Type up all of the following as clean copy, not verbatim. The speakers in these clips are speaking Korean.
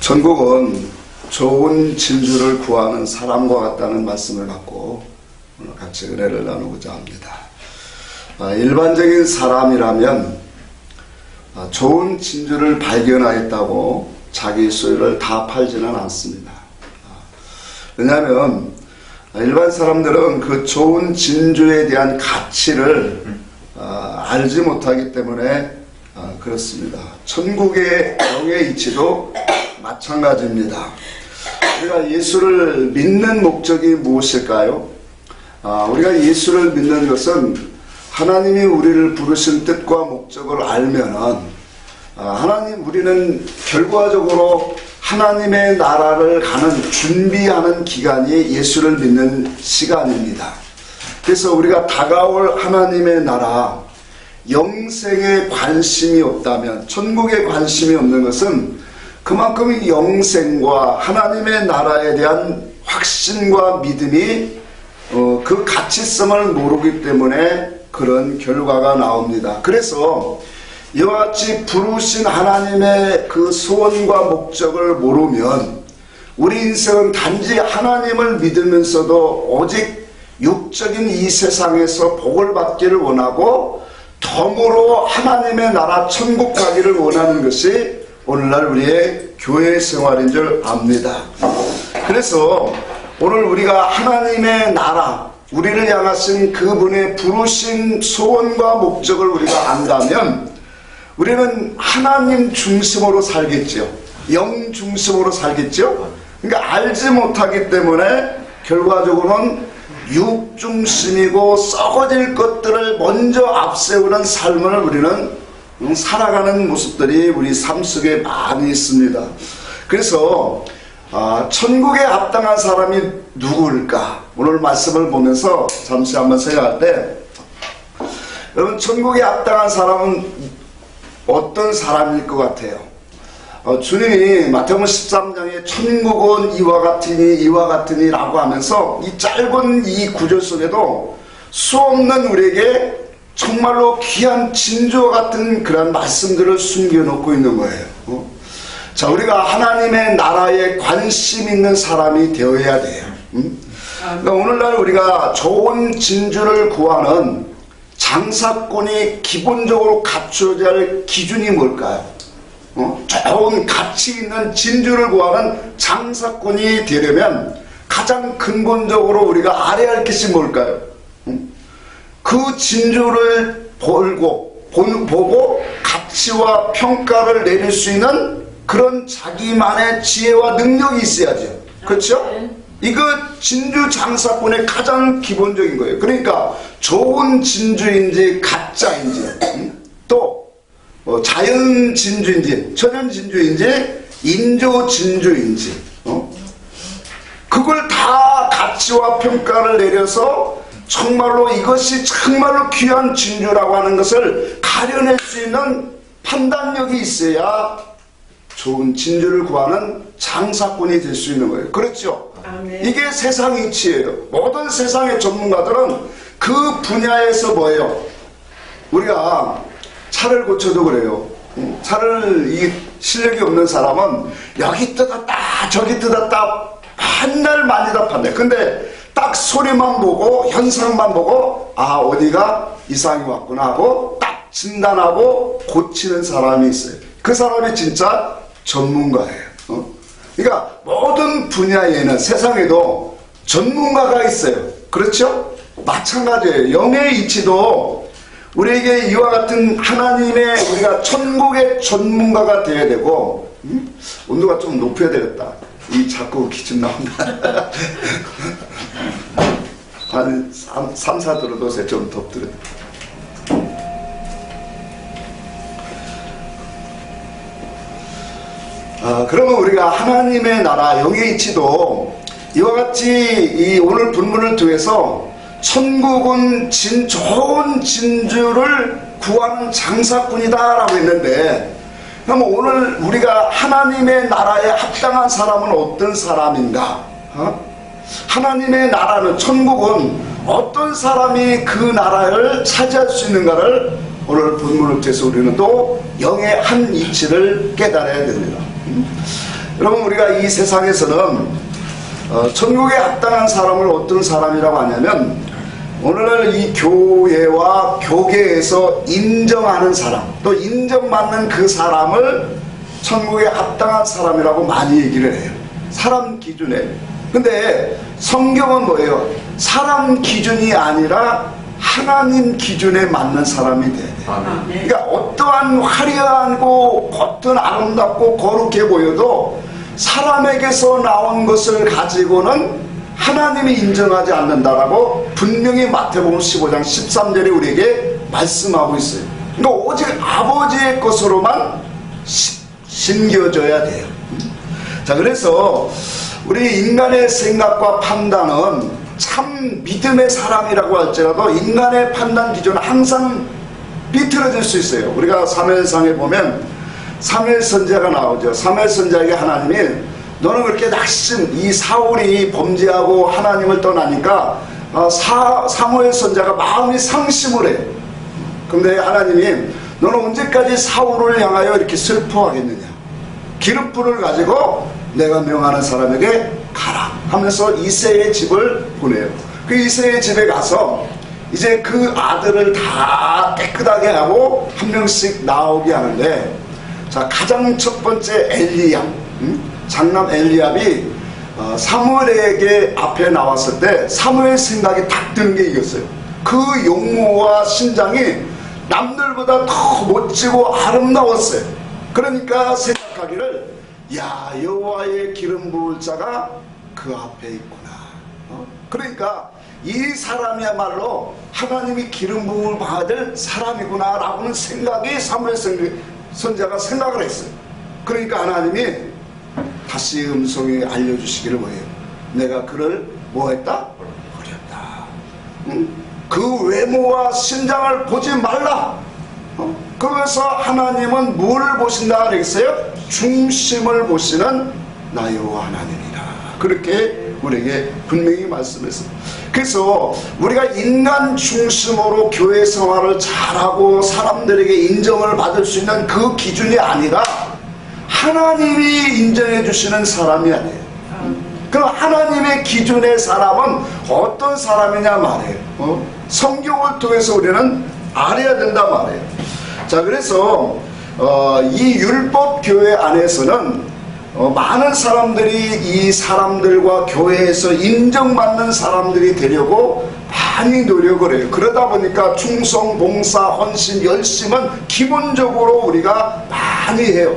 천국은 좋은 진주를 구하는 사람과 같다는 말씀을 갖고 오늘 같이 은혜를 나누고자 합니다. 일반적인 사람이라면 좋은 진주를 발견하였다고 자기 소유를 다 팔지는 않습니다. 왜냐하면 일반 사람들은 그 좋은 진주에 대한 가치를 알지 못하기 때문에 그렇습니다. 천국의 영의 이치도 마찬가지입니다. 우리가 예수를 믿는 목적이 무엇일까요? 우리가 예수를 믿는 것은 하나님이 우리를 부르신 뜻과 목적을 알면은 우리는 결과적으로 하나님의 나라를 가는 준비하는 기간이 예수를 믿는 시간입니다. 그래서 우리가 다가올 하나님의 나라, 영생에 관심이 없다면, 천국에 관심이 없는 것은 그만큼 영생과 하나님의 나라에 대한 확신과 믿음이 그 가치성을 모르기 때문에 그런 결과가 나옵니다. 그래서 이와 같이 부르신 하나님의 그 소원과 목적을 모르면 우리 인생은 단지 하나님을 믿으면서도 오직 육적인 이 세상에서 복을 받기를 원하고 덤으로 하나님의 나라 천국 가기를 원하는 것이 오늘날 우리의 교회 생활인 줄 압니다. 그래서 오늘 우리가 하나님의 나라, 우리를 향하신 그분의 부르신 소원과 목적을 우리가 안다면 우리는 하나님 중심으로 살겠죠. 영 중심으로 살겠죠. 그러니까 알지 못하기 때문에 결과적으로는 육 중심이고 썩어질 것들을 먼저 앞세우는 삶을 우리는 살아가는 모습들이 우리 삶 속에 많이 있습니다. 그래서 천국에 합당한 사람이 누구일까? 오늘 말씀을 보면서 잠시 한번 생각할 때 여러분, 천국에 합당한 사람은 어떤 사람일 것 같아요? 주님이 마태복음 13장에 천국은 이와 같으니 라고 하면서 이 짧은 이 구절 속에도 수없는 우리에게 정말로 귀한 진주와 같은 그런 말씀들을 숨겨놓고 있는 거예요. 자, 우리가 하나님의 나라에 관심 있는 사람이 되어야 돼요. 그러니까 오늘날 우리가 좋은 진주를 구하는 장사꾼이 기본적으로 갖춰야 할 기준이 뭘까요? 좋은 가치 있는 진주를 구하는 장사꾼이 되려면 가장 근본적으로 우리가 알아야 할 것이 뭘까요? 그 진주를 보고 가치와 평가를 내릴 수 있는 그런 자기만의 지혜와 능력이 있어야죠. 그렇죠? 이거 진주 장사꾼의 가장 기본적인 거예요. 그러니까 좋은 진주인지 가짜인지 또 자연 진주인지 천연 진주인지 인조 진주인지 그걸 다 가치와 평가를 내려서 정말로 이것이 정말로 귀한 진주라고 하는 것을 가려낼 수 있는 판단력이 있어야 좋은 진주를 구하는 장사꾼이 될 수 있는 거예요. 그렇죠? 아멘. 이게 세상 이치예요. 모든 세상의 전문가들은 그 분야에서 뭐예요? 우리가 차를 고쳐도 그래요. 차를 이 실력이 없는 사람은 여기 뜯었다 저기 뜯었다 한날 많이다 판대. 근데 딱 소리만 보고 현상만 보고 어디가 이상이 왔구나 하고 딱 진단하고 고치는 사람이 있어요. 그 사람이 진짜 전문가예요. 그러니까 모든 분야에는 세상에도 전문가가 있어요. 그렇죠? 마찬가지예요. 영의 이치도 우리에게 이와 같은 하나님의 우리가 천국의 전문가가 되어야 되고 온도가 좀 높여야 되겠다. 이 자꾸 기침 나온다. 한 3, 4도로 도세 좀 덥더라. 그러면 우리가 하나님의 나라 영의 이치도 이와 같이 이 오늘 본문을 통해서 천국은 좋은 진주를 구하는 장사꾼이다 라고 했는데, 그럼 오늘 우리가 하나님의 나라에 합당한 사람은 어떤 사람인가? 하나님의 나라는, 천국은 어떤 사람이 그 나라를 차지할 수 있는가를 오늘 본문을 통해서 우리는 또 영의 한 이치를 깨달아야 됩니다. 여러분, 우리가 이 세상에서는 천국에 합당한 사람을 어떤 사람이라고 하냐면, 오늘날 이 교회와 교계에서 인정하는 사람, 또 인정받는 그 사람을 천국에 합당한 사람이라고 많이 얘기를 해요. 사람 기준에. 근데 성경은 뭐예요? 사람 기준이 아니라 하나님 기준에 맞는 사람이 돼야 돼요. 그러니까 어떠한 화려하고 겉은 아름답고 거룩해 보여도 사람에게서 나온 것을 가지고는 하나님이 인정하지 않는다라고 분명히 마태복음 15장 13절에 우리에게 말씀하고 있어요. 그러니까 오직 아버지의 것으로만 신겨져야 돼요. 자, 그래서 우리 인간의 생각과 판단은 참 믿음의 사람이라고 할지라도 인간의 판단 기준은 항상 비틀어질 수 있어요. 우리가 사무엘상에 보면 사무엘 선지자가 나오죠. 사무엘 선지자에게 하나님이 너는 그렇게 낙심, 이 사울이 범죄하고 하나님을 떠나니까 사무엘 선지자가 마음이 상심을 해요. 근데 하나님이 너는 언제까지 사울을 향하여 이렇게 슬퍼하겠느냐? 기름불을 가지고 내가 명하는 사람에게 가라 하면서 이새의 집을 보내요. 그 이새의 집에 가서 이제 그 아들을 다 깨끗하게 하고 한 명씩 나오게 하는데, 자, 가장 첫 번째 엘리압, 장남 엘리압이 사무엘에게 앞에 나왔을 때 사무엘 생각이 딱 드는 게 이겼어요. 그 용모와 신장이 남들보다 더 멋지고 아름다웠어요. 그러니까 생각하기를, 야, 여호와의 기름 부을 자가 그 앞에 있구나. 그러니까 이 사람이야말로 하나님이 기름 부음을 받을 사람이구나 라고는 생각이 사무엘 선지자가 생각을 했어요. 그러니까 하나님이 다시 음성이 알려주시기를 뭐예요? 내가 그를 뭐했다? 버렸다. 그 외모와 신장을 보지 말라. 그래서 하나님은 뭘 보신다 그랬어요? 중심을 보시는 나 여호와 하나님이라. 그렇게 우리에게 분명히 말씀했어요. 그래서 우리가 인간 중심으로 교회 생활을 잘하고 사람들에게 인정을 받을 수 있는 그 기준이 아니라 하나님이 인정해 주시는 사람이 아니에요. 그럼 하나님의 기준의 사람은 어떤 사람이냐 말이에요. 성경을 통해서 우리는 알아야 된단 말이에요. 자, 그래서 이 율법 교회 안에서는 많은 사람들이 이 사람들과 교회에서 인정받는 사람들이 되려고 많이 노력을 해요. 그러다 보니까 충성, 봉사, 헌신, 열심은 기본적으로 우리가 많이 해요.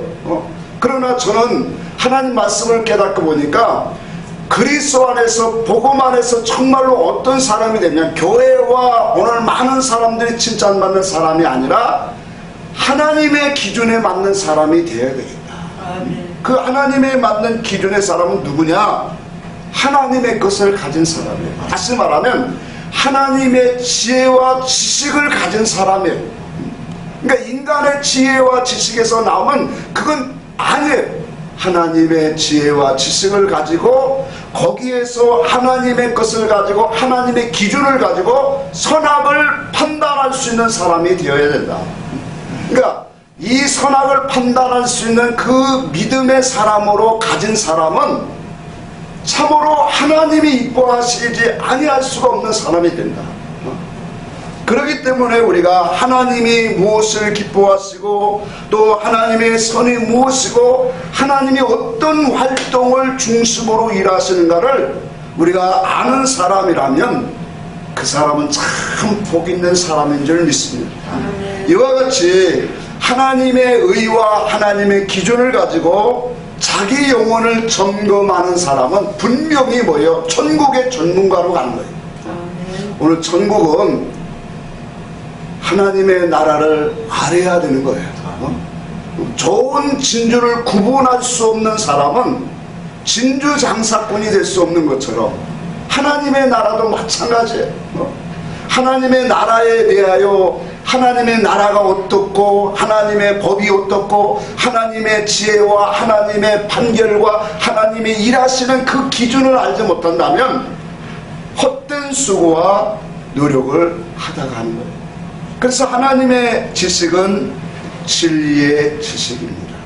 그러나 저는 하나님 말씀을 깨닫고 보니까 그리스도 안에서, 복음 안에서 정말로 어떤 사람이 되면 교회와 오늘 많은 사람들이 칭찬받는 사람이 아니라 하나님의 기준에 맞는 사람이 되어야 되겠다. 그 하나님에 맞는 기준의 사람은 누구냐? 하나님의 것을 가진 사람이에요. 다시 말하면 하나님의 지혜와 지식을 가진 사람이에요. 그러니까 인간의 지혜와 지식에서 나오면 그건 아니에요. 하나님의 지혜와 지식을 가지고 거기에서 하나님의 것을 가지고 하나님의 기준을 가지고 선악을 판단할 수 있는 사람이 되어야 된다. 그러니까 이 선악을 판단할 수 있는 그 믿음의 사람으로 가진 사람은 참으로 하나님이 이뻐하시지 아니할 수가 없는 사람이 된다. 그렇기 때문에 우리가 하나님이 무엇을 기뻐하시고 또 하나님의 선이 무엇이고 하나님이 어떤 활동을 중심으로 일하시는가를 우리가 아는 사람이라면 그 사람은 참 복 있는 사람인 줄 믿습니다. 이와 같이 하나님의 의와 하나님의 기준을 가지고 자기 영혼을 점검하는 사람은 분명히 뭐예요? 천국의 전문가로 가는 거예요. 오늘 천국은 하나님의 나라를 알아야 되는 거예요. 좋은 진주를 구분할 수 없는 사람은 진주 장사꾼이 될 수 없는 것처럼 하나님의 나라도 마찬가지예요. 하나님의 나라에 대하여 하나님의 나라가 어떻고 하나님의 법이 어떻고 하나님의 지혜와 하나님의 판결과 하나님이 일하시는 그 기준을 알지 못한다면 헛된 수고와 노력을 하다가 하는 거예요. 그래서 하나님의 지식은 진리의 지식입니다.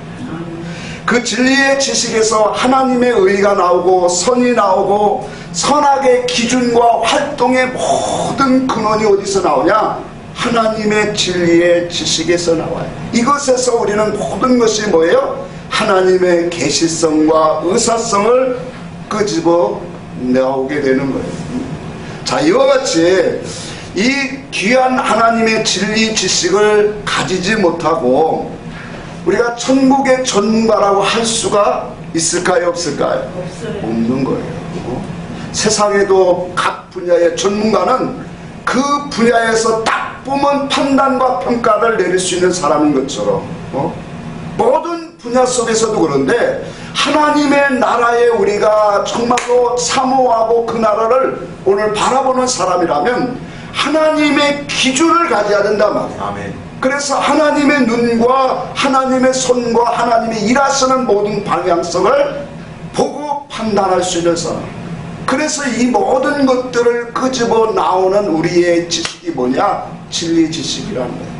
그 진리의 지식에서 하나님의 의가 나오고 선이 나오고 선악의 기준과 활동의 모든 근원이 어디서 나오냐? 하나님의 진리의 지식에서 나와요. 이것에서 우리는 모든 것이 뭐예요? 하나님의 계시성과 의사성을 끄집어 나오게 되는 거예요. 자, 이와 같이 이 귀한 하나님의 진리 지식을 가지지 못하고 우리가 천국의 전문가라고 할 수가 있을까요? 없을까요? 없어요. 없는 거예요. 세상에도 각 분야의 전문가는 그 분야에서 딱 보면 판단과 평가를 내릴 수 있는 사람인 것처럼 모든 분야 속에서도 그런데 하나님의 나라에 우리가 정말로 사모하고 그 나라를 오늘 바라보는 사람이라면 하나님의 기준을 가져야 된단 말이에요. 아멘. 그래서 하나님의 눈과 하나님의 손과 하나님이 일하시는 모든 방향성을 보고 판단할 수 있는 사람. 그래서 이 모든 것들을 끄집어 나오는 우리의 지식이 뭐냐? 진리 지식이라는 거예요.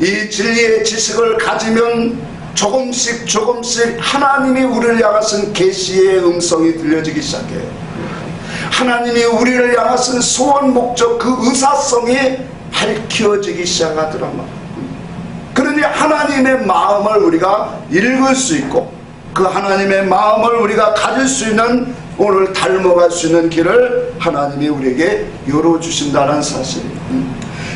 이 진리의 지식을 가지면 조금씩 하나님이 우리를 향하신 계시의 음성이 들려지기 시작해요. 하나님이 우리를 향하신 소원 목적 그 의사성이 밝혀지기 시작하더란 말이에요. 그러니 하나님의 마음을 우리가 읽을 수 있고 그 하나님의 마음을 우리가 가질 수 있는 오늘 닮아갈 수 있는 길을 하나님이 우리에게 열어주신다는 사실이에요.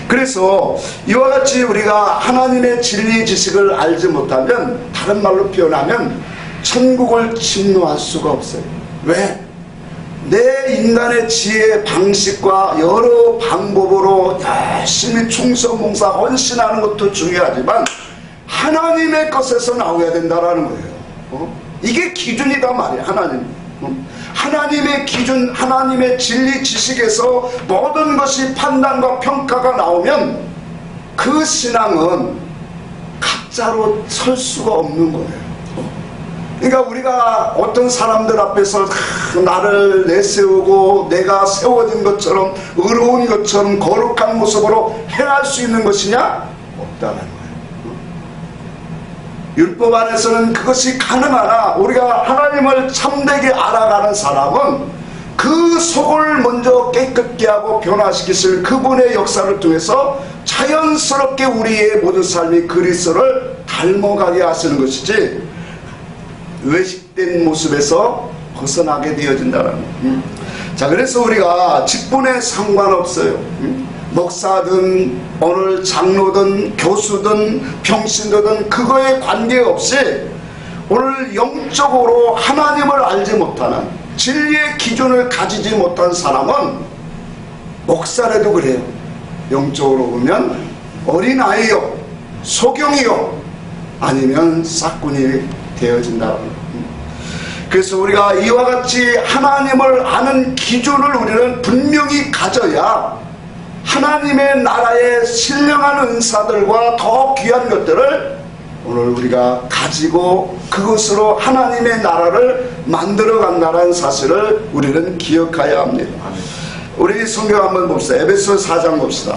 그래서 이와 같이 우리가 하나님의 진리 지식을 알지 못하면 다른 말로 표현하면 천국을 침노할 수가 없어요. 왜? 내 인간의 지혜 방식과 여러 방법으로 열심히 충성 봉사 헌신하는 것도 중요하지만 하나님의 것에서 나오야 된다라는 거예요. 이게 기준이다 말이에요. 하나님의 기준, 하나님의 진리 지식에서 모든 것이 판단과 평가가 나오면 그 신앙은 가짜로 설 수가 없는 거예요. 그러니까 우리가 어떤 사람들 앞에서 나를 내세우고 내가 세워진 것처럼 의로운 것처럼 거룩한 모습으로 행할 수 있는 것이냐? 없다는 거예요. 율법 안에서는 그것이 가능하나 우리가 하나님을 참되게 알아가는 사람은 그 속을 먼저 깨끗게 하고 변화시키실 그분의 역사를 통해서 자연스럽게 우리의 모든 삶이 그리스도를 닮아가게 하시는 것이지 외식된 모습에서 벗어나게 되어진다는 거예요. 자, 그래서 우리가 직분에 상관없어요. 목사든 오늘 장로든 교수든 평신도든 그거에 관계없이 오늘 영적으로 하나님을 알지 못하는 진리의 기준을 가지지 못한 사람은 목사라도 그래요. 영적으로 보면 어린아이요 소경이요 아니면 싹군이 되어진다. 그래서 우리가 이와 같이 하나님을 아는 기준을 우리는 분명히 가져야 하나님의 나라의 신령한 은사들과 더 귀한 것들을 오늘 우리가 가지고 그것으로 하나님의 나라를 만들어 간다는 사실을 우리는 기억해야 합니다. 우리 성경 한번 봅시다. 에베소 4장 봅시다.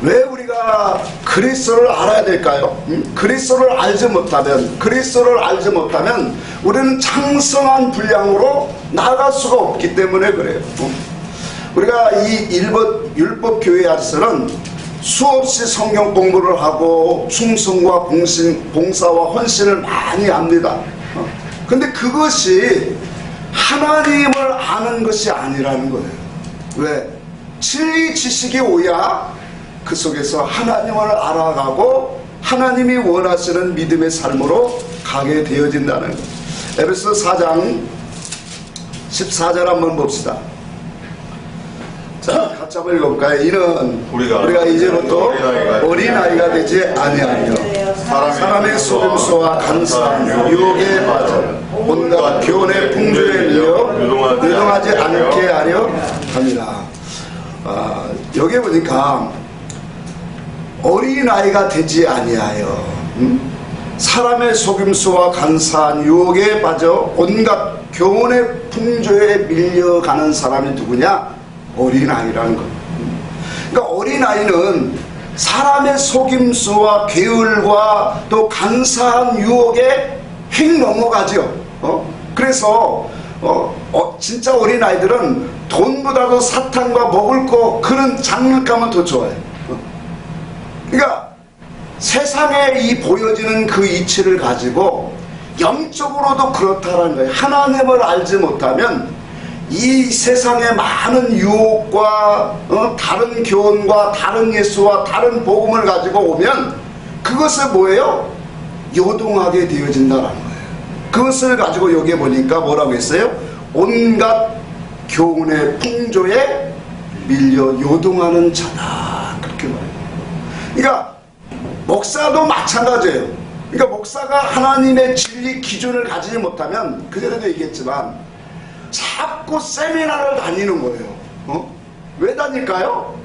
왜 우리가 그리스도를 알아야 될까요? 그리스도를 알지 못하면 우리는 창성한 분량으로 나아갈 수가 없기 때문에 그래요. 우리가 이 율법 교회 안에서는 수없이 성경 공부를 하고 충성과 봉사와 헌신을 많이 합니다. 근데 그것이 하나님을 아는 것이 아니라는 거예요. 왜? 진리 지식이 오야 그 속에서 하나님을 알아가고 하나님이 원하시는 믿음의 삶으로 가게 되어진다는 거예요. 에베소 4장 14절 한번 봅시다. 자, 같이 한번 읽어볼까요? 이는 우리가 이제부터 어린아이가 되지 아니하며 사람의 속임수와 간사한 유혹에 빠져 온갖 교훈의 풍조에 밀려 유동하지 않게 하려 합니다. 여기 보니까 어린아이가 되지 아니하여 사람의 속임수와 간사한 유혹에 빠져 온갖 교훈의 풍조에 밀려가는 사람이 누구냐? 어린아이라는 것. 그러니까 어린아이는 사람의 속임수와 게을과 또 간사한 유혹에 휙 넘어가죠. 그래서 진짜 어린아이들은 돈보다도 사탕과 먹을 거 그런 장난감은 더 좋아해요. 그러니까 세상에 이 보여지는 그 이치를 가지고 영적으로도 그렇다라는 거예요. 하나님을 알지 못하면 이 세상의 많은 유혹과 다른 교훈과 다른 예수와 다른 복음을 가지고 오면 그것을 뭐예요? 요동하게 되어진다는 거예요. 그것을 가지고 여기에 보니까 뭐라고 했어요? 온갖 교훈의 풍조에 밀려 요동하는 자다, 그렇게 말해요. 그러니까 목사도 마찬가지예요. 그러니까 목사가 하나님의 진리 기준을 가지지 못하면 그전에도 얘기했지만 자꾸 세미나를 다니는 거예요. 왜 다닐까요?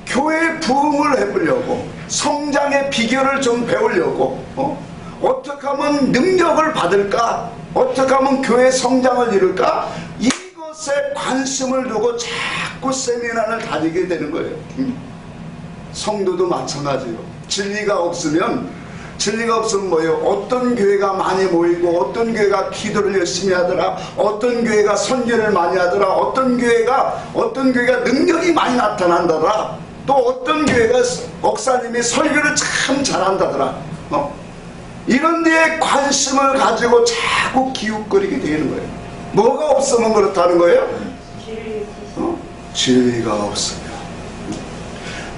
교회 부흥을 해보려고, 성장의 비결을 좀 배우려고, 어떻게 하면 능력을 받을까, 어떻게 하면 교회 성장을 이룰까, 이것에 관심을 두고 자꾸 세미나를 다니게 되는 거예요. 성도도 마찬가지예요. 진리가 없으면 뭐예요? 어떤 교회가 많이 모이고, 어떤 교회가 기도를 열심히 하더라, 어떤 교회가 선교를 많이 하더라, 어떤 교회가 능력이 많이 나타난다더라, 또 어떤 교회가 목사님이 설교를 참 잘한다더라, 이런 데에 관심을 가지고 자꾸 기웃거리게 되는 거예요. 뭐가 없으면 그렇다는 거예요? 진리가 없으면.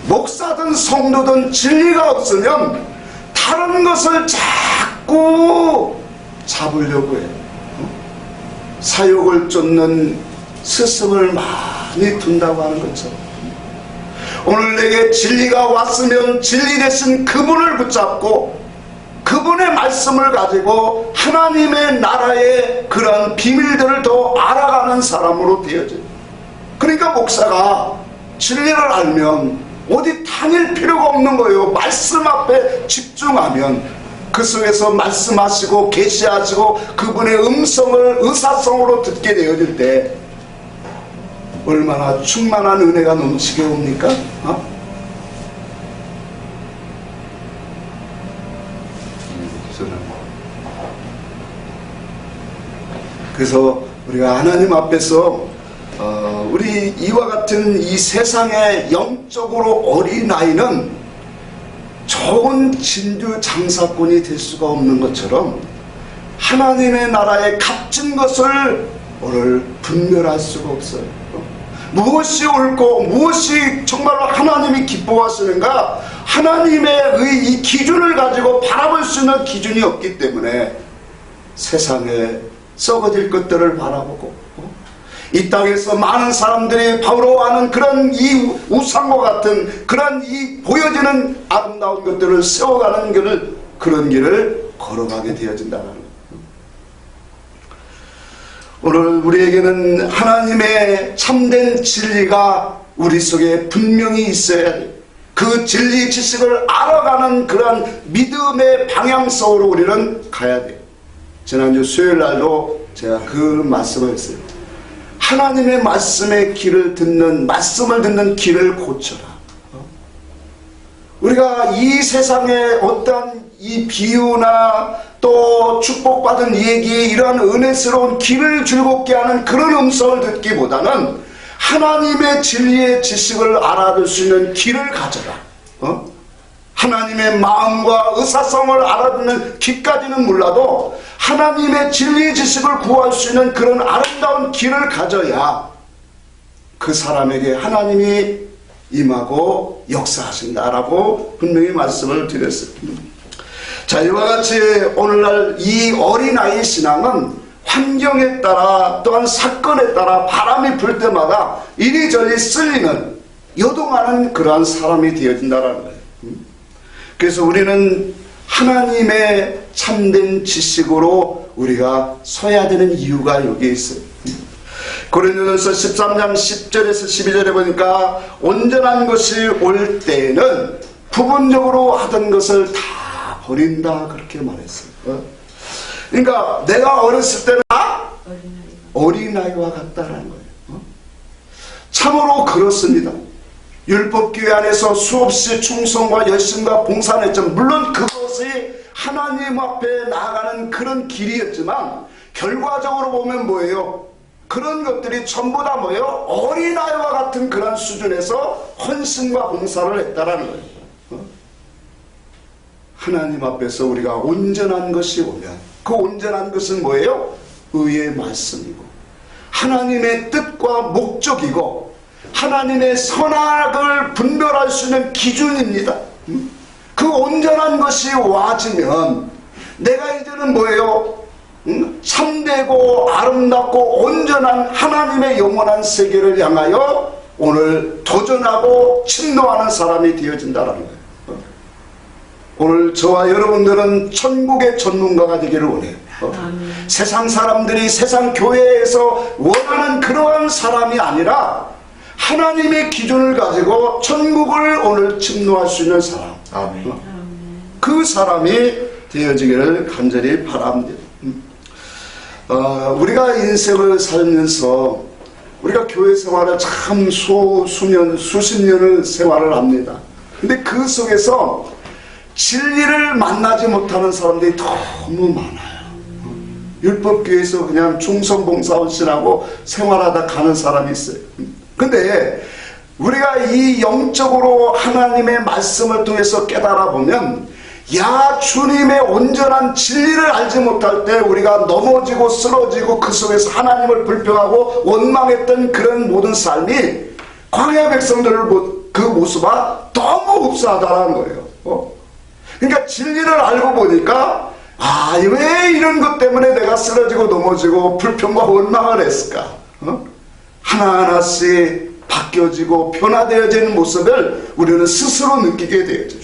목사든 성도든 진리가 없으면 다른 것을 자꾸 잡으려고 해요. 사욕을 쫓는 스승을 많이 둔다고 하는 것처럼 오늘 내게 진리가 왔으면 진리 대신 그분을 붙잡고 그분의 말씀을 가지고 하나님의 나라의 그런 비밀들을 더 알아가는 사람으로 되어져요. 그러니까 목사가 진리를 알면 어디 다닐 필요가 없는 거예요. 말씀 앞에 집중하면 그 속에서 말씀하시고 계시하시고 그분의 음성을 의사성으로 듣게 되어질 때 얼마나 충만한 은혜가 넘치게 옵니까? 그래서 우리가 하나님 앞에서 우리 이와 같은 이 세상의 영적으로 어린아이는 좋은 진주 장사꾼이 될 수가 없는 것처럼 하나님의 나라에 값진 것을 오늘 분별할 수가 없어요. 무엇이 옳고 무엇이 정말로 하나님이 기뻐하시는가, 하나님의 이 기준을 가지고 바라볼 수 있는 기준이 없기 때문에 세상에 썩어질 것들을 바라보고 이 땅에서 많은 사람들이 바라보는 그런 이 우상과 같은 그런 이 보여지는 아름다운 것들을 세워가는 길을, 그런 길을 걸어가게 되어진다는 거예요. 오늘 우리에게는 하나님의 참된 진리가 우리 속에 분명히 있어야 돼요. 그 진리 지식을 알아가는 그런 믿음의 방향성으로 우리는 가야 돼요. 지난주 수요일 날도 제가 그 말씀을 했어요. 하나님의 말씀의 길을 듣는, 말씀을 듣는 길을 고쳐라. 우리가 이 세상에 어떤 이 비유나 또 축복받은 얘기, 이러한 은혜스러운 길을 즐겁게 하는 그런 음성을 듣기보다는 하나님의 진리의 지식을 알아들 수 있는 길을 가져라. 하나님의 마음과 의사성을 알아듣는 길까지는 몰라도 하나님의 진리의 지식을 구할 수 있는 그런 아름다운 길을 가져야 그 사람에게 하나님이 임하고 역사하신다라고 분명히 말씀을 드렸습니다. 자, 이와 같이 오늘날 이 어린아이 신앙은 환경에 따라 또한 사건에 따라 바람이 불 때마다 이리저리 쓸리는, 요동하는 그러한 사람이 되어진다는 거예요. 그래서 우리는 하나님의 참된 지식으로 우리가 서야 되는 이유가 여기에 있어요. 고린도전서 13장 10절에서 12절에 보니까 온전한 것이 올 때에는 부분적으로 하던 것을 다 버린다, 그렇게 말했어요. 그러니까 내가 어렸을 때는 어린아이와 같다라는 거예요. 참으로 그렇습니다. 율법교회 안에서 수없이 충성과 열심과 봉사를 했지만 물론 그것이 하나님 앞에 나아가는 그런 길이었지만 결과적으로 보면 뭐예요? 그런 것들이 전부 다 뭐예요? 어린아이와 같은 그런 수준에서 헌신과 봉사를 했다라는 거예요. 하나님 앞에서 우리가 온전한 것이 오면 그 온전한 것은 뭐예요? 의의 말씀이고 하나님의 뜻과 목적이고 하나님의 선악을 분별할 수 있는 기준입니다. 그 온전한 것이 와지면 내가 이제는 뭐예요? 참되고 아름답고 온전한 하나님의 영원한 세계를 향하여 오늘 도전하고 침노하는 사람이 되어진다는 거예요. 오늘 저와 여러분들은 천국의 전문가가 되기를 원해요. 세상 사람들이 세상 교회에서 원하는 그러한 사람이 아니라 하나님의 기준을 가지고 천국을 오늘 침노할 수 있는 사람. 아멘. 그 사람이 되어지기를 간절히 바랍니다. 우리가 인생을 살면서 우리가 교회 생활을 참 수십 년을 생활을 합니다. 근데 그 속에서 진리를 만나지 못하는 사람들이 너무 많아요. 율법교회에서 그냥 충성봉사원신하고 생활하다 가는 사람이 있어요. 근데 우리가 이 영적으로 하나님의 말씀을 통해서 깨달아 보면 야 주님의 온전한 진리를 알지 못할 때 우리가 넘어지고 쓰러지고 그 속에서 하나님을 불평하고 원망했던 그런 모든 삶이 광야 백성들을 그 모습과 너무 흡사하다는 거예요. 그러니까 진리를 알고 보니까 왜 이런 것 때문에 내가 쓰러지고 넘어지고 불평과 원망을 했을까? 하나하나씩 바뀌어지고 변화되어지는 모습을 우리는 스스로 느끼게 되어져.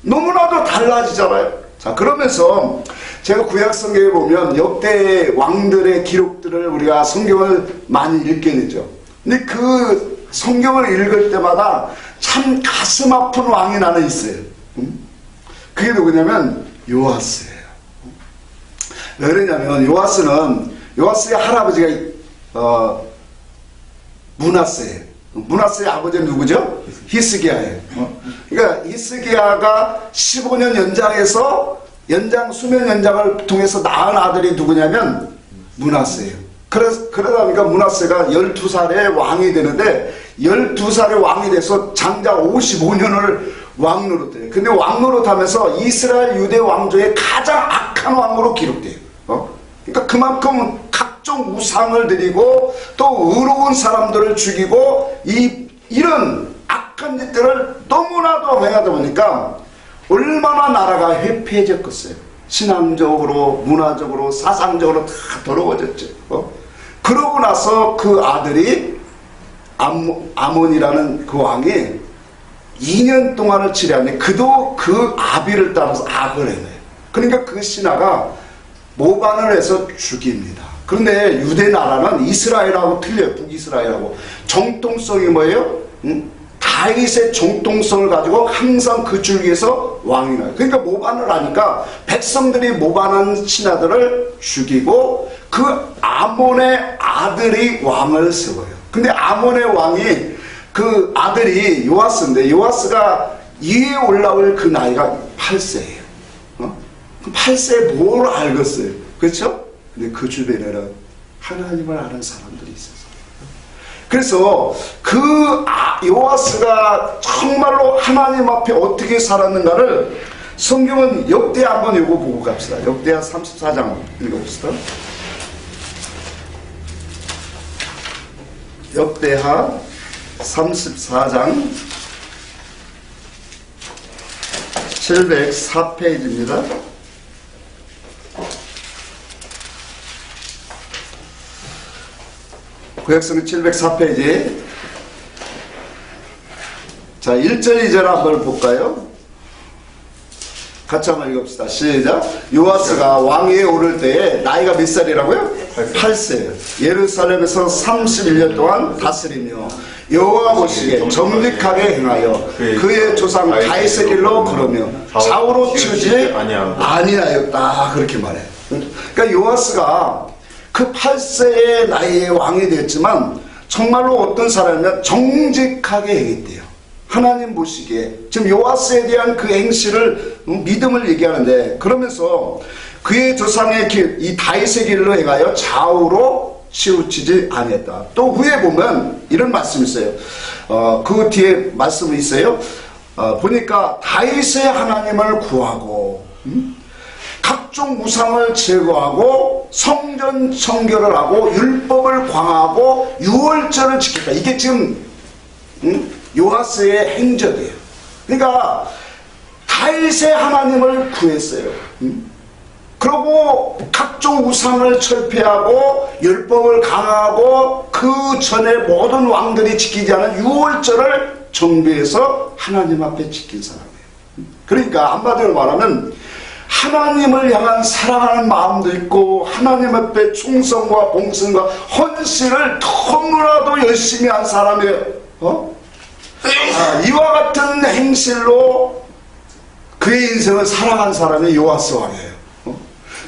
너무나도 달라지잖아요. 자, 그러면서 제가 구약 성경에 보면 역대 왕들의 기록들을 우리가 성경을 많이 읽게 되죠. 근데 그 성경을 읽을 때마다 참 가슴 아픈 왕이 나는 있어요. 그게 누구냐면 요아스예요. 왜 그러냐면 요아스의 할아버지가 므낫세예요. 므낫세의 아버지는 누구죠? 히스기야예요. 그러니까 히스기야가 15년 연장해서 수면 연장을 통해서 낳은 아들이 누구냐면 므낫세예요. 그러다 보니까 므낫세가 12살에 왕이 되는데 12살에 왕이 돼서 장자 55년을 왕노릇해요. 근데 왕노릇하면서 이스라엘 유대 왕 중에 가장 악한 왕으로 기록돼요. 그러니까 그만큼 각종 우상을 드리고 또 의로운 사람들을 죽이고 이런 악한 짓들을 너무나도 행하다 보니까 얼마나 나라가 회폐해졌겠어요. 신앙적으로 문화적으로 사상적으로 다 더러워졌죠. 그러고 나서 그 아들이 아몬이라는 그 왕이 2년 동안을 치료하는데 그도 그 아비를 따라서 악을 해요. 그러니까 그 신하가 모반을 해서 죽입니다. 그런데 유대 나라는 이스라엘하고 틀려요. 북이스라엘하고 정통성이 뭐예요? 다윗의 정통성을 가지고 항상 그 줄기에서 왕이 나요. 그러니까 모반을 하니까 백성들이 모반한 신하들을 죽이고 그 아몬의 아들이 왕을 세워요. 근데 아몬의 왕이 그 아들이 요아스인데 요아스가 위에 올라올 그 나이가 8세예요. 8세에 뭘 알겠어요? 그렇죠? 근데 그 주변에는 하나님을 아는 사람들이 있었어요. 그래서 그 요아스가 정말로 하나님 앞에 어떻게 살았는가를 성경은 역대하 한번 이거 보고 갑시다. 역대하 34장 읽어봅시다. 역대하 34장 704페이지입니다. 구약성경 704페이지. 자, 1절 2절 한번 볼까요? 같이 한번 읽읍시다. 시작. 요아스가 왕위에 오를 때에 나이가 몇 살이라고요? 8세. 예루살렘에서 31년 동안 다스리며 여호와 보시기에 정직하게 행하여 그의 조상 다윗의 길로 걸으며 좌우로 치우지 아니하였다. 그렇게 말해요. 그러니까 요아스가 그 8세의 나이에 왕이 됐지만 정말로 어떤 사람이면 정직하게 행했대요. 하나님 보시기에. 지금 요아스에 대한 그 행실을, 믿음을 얘기하는데, 그러면서 그의 조상의 길, 이 다윗의 길로 행하여 좌우로 치우치지 아니했다. 또 후에 보면 이런 말씀이 있어요. 그 뒤에 말씀이 있어요. 보니까 다윗의 하나님을 구하고, 각종 우상을 제거하고 성전 청결을 하고 율법을 광하고 유월절을 지켰다. 이게 지금 요아스의 행적이에요. 그러니까 다윗의 하나님을 구했어요. 그리고 각종 우상을 철폐하고 율법을 강화하고 그 전에 모든 왕들이 지키지 않은 유월절을 정비해서 하나님 앞에 지킨 사람이에요. 그러니까 한마디로 말하면 하나님을 향한 사랑하는 마음도 있고 하나님 앞에 충성과 봉선과 헌신을 너무나도 열심히 한 사람이에요. 이와 같은 행실로 그의 인생을 살아간 사람이 요아스 왕이에요.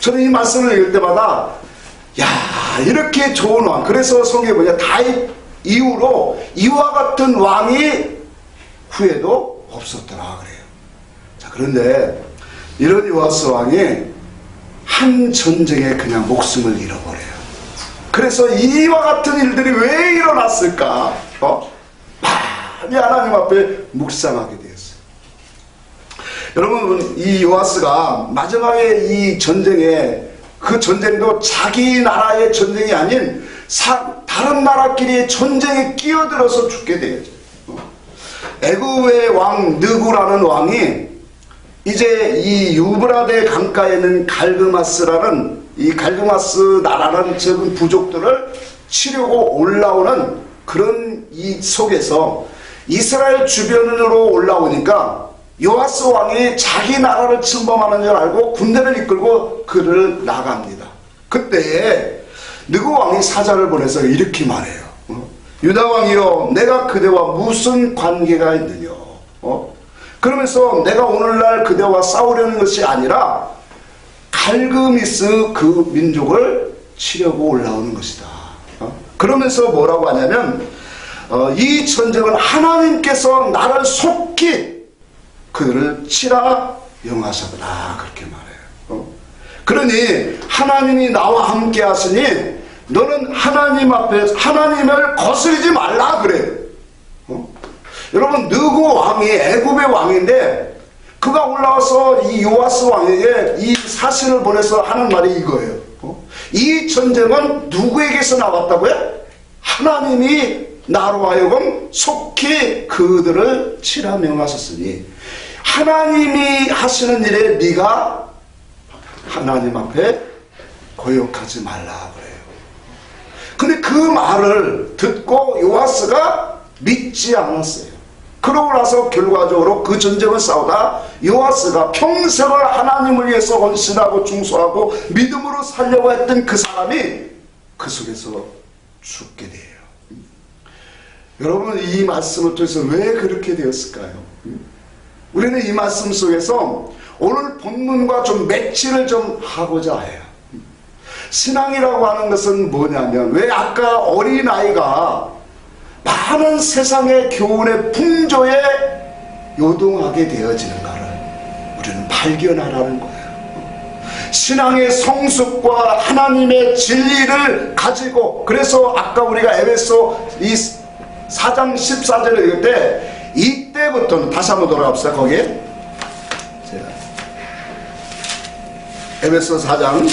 저는 이 말씀을 읽을 때마다 야, 이렇게 좋은 왕. 그래서 성경에 보니까 다윗 이후로 이와 같은 왕이 후에도 없었더라 그래요. 자, 그런데 이런 요아스 왕이 한 전쟁에 그냥 목숨을 잃어버려요. 그래서 이와 같은 일들이 왜 일어났을까? 많이 하나님 앞에 묵상하게 되었어요. 여러분, 이 요아스가 마지막에 이 전쟁에, 그 전쟁도 자기 나라의 전쟁이 아닌 다른 나라끼리의 전쟁에 끼어들어서 죽게 되었죠. 애굽의 왕 느구라는 왕이 이제 이 유브라데 강가에 있는 갈그마스라는 이 갈그마스 나라라는 적은 부족들을 치려고 올라오는 그런 이 속에서 이스라엘 주변으로 올라오니까 요아스 왕이 자기 나라를 침범하는 줄 알고 군대를 이끌고 그를 나갑니다. 그때 느구 왕이 사자를 보내서 이렇게 말해요. 유다 왕이여, 내가 그대와 무슨 관계가 있느냐? 그러면서 내가 오늘날 그대와 싸우려는 것이 아니라 갈그미스 그 민족을 치려고 올라오는 것이다. 그러면서 뭐라고 하냐면 이 전쟁은 하나님께서 나를 속히 그들을 치라 명하셨다. 그렇게 말해요. 그러니 하나님이 나와 함께 하시니 너는 하나님 앞에 하나님을 거스르지 말라 그래요. 여러분, 느구 왕이 애굽의 왕인데 그가 올라와서 이 요아스 왕에게 이 사신을 보내서 하는 말이 이거예요. 이 전쟁은 누구에게서 나왔다고요? 하나님이 나로 하여금 속히 그들을 치라 명하셨으니 하나님이 하시는 일에 네가 하나님 앞에 거역하지 말라 그래요. 근데 그 말을 듣고 요아스가 믿지 않았어요. 그러고 나서 결과적으로 그 전쟁을 싸우다 요아스가 평생을 하나님을 위해서 헌신하고 중수하고 믿음으로 살려고 했던 그 사람이 그 속에서 죽게 돼요. 여러분, 이 말씀을 통해서 왜 그렇게 되었을까요? 우리는 이 말씀 속에서 오늘 본문과 좀 매치를 좀 하고자 해요. 신앙이라고 하는 것은 뭐냐면, 왜 아까 어린아이가 많은 세상의 교훈의 풍조에 요동하게 되어지는가를 우리는 발견하라는 거예요. 신앙의 성숙과 하나님의 진리를 가지고, 그래서 아까 우리가 에베소 이 4장 14절을 읽을 때 이때부터는 다시 한번 돌아갑시다. 거기에 에베소 4장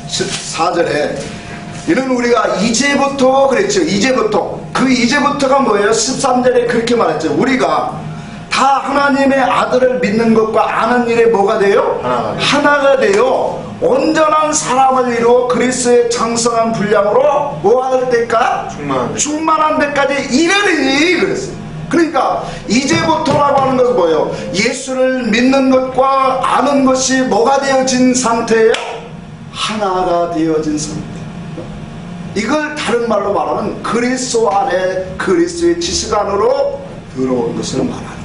14절에 이는 우리가 이제부터 그랬죠. 이제부터. 그 이제부터가 뭐예요? 13절에 그렇게 말했죠. 우리가 다 하나님의 아들을 믿는 것과 아는 일에 뭐가 돼요? 하나가 돼요. 온전한 사람을 이루어 그리스도의 장성한 분량으로 뭐 할 때까? 충만한 데까지 이르리니 그랬어요. 그러니까 이제부터라고 하는 것은 뭐예요? 예수를 믿는 것과 아는 것이 뭐가 되어진 상태예요? 하나가 되어진 상태. 이걸 다른 말로 말하면 그리스도 안에 그리스도의 지식 안으로 들어온 것을 말하는 거예요.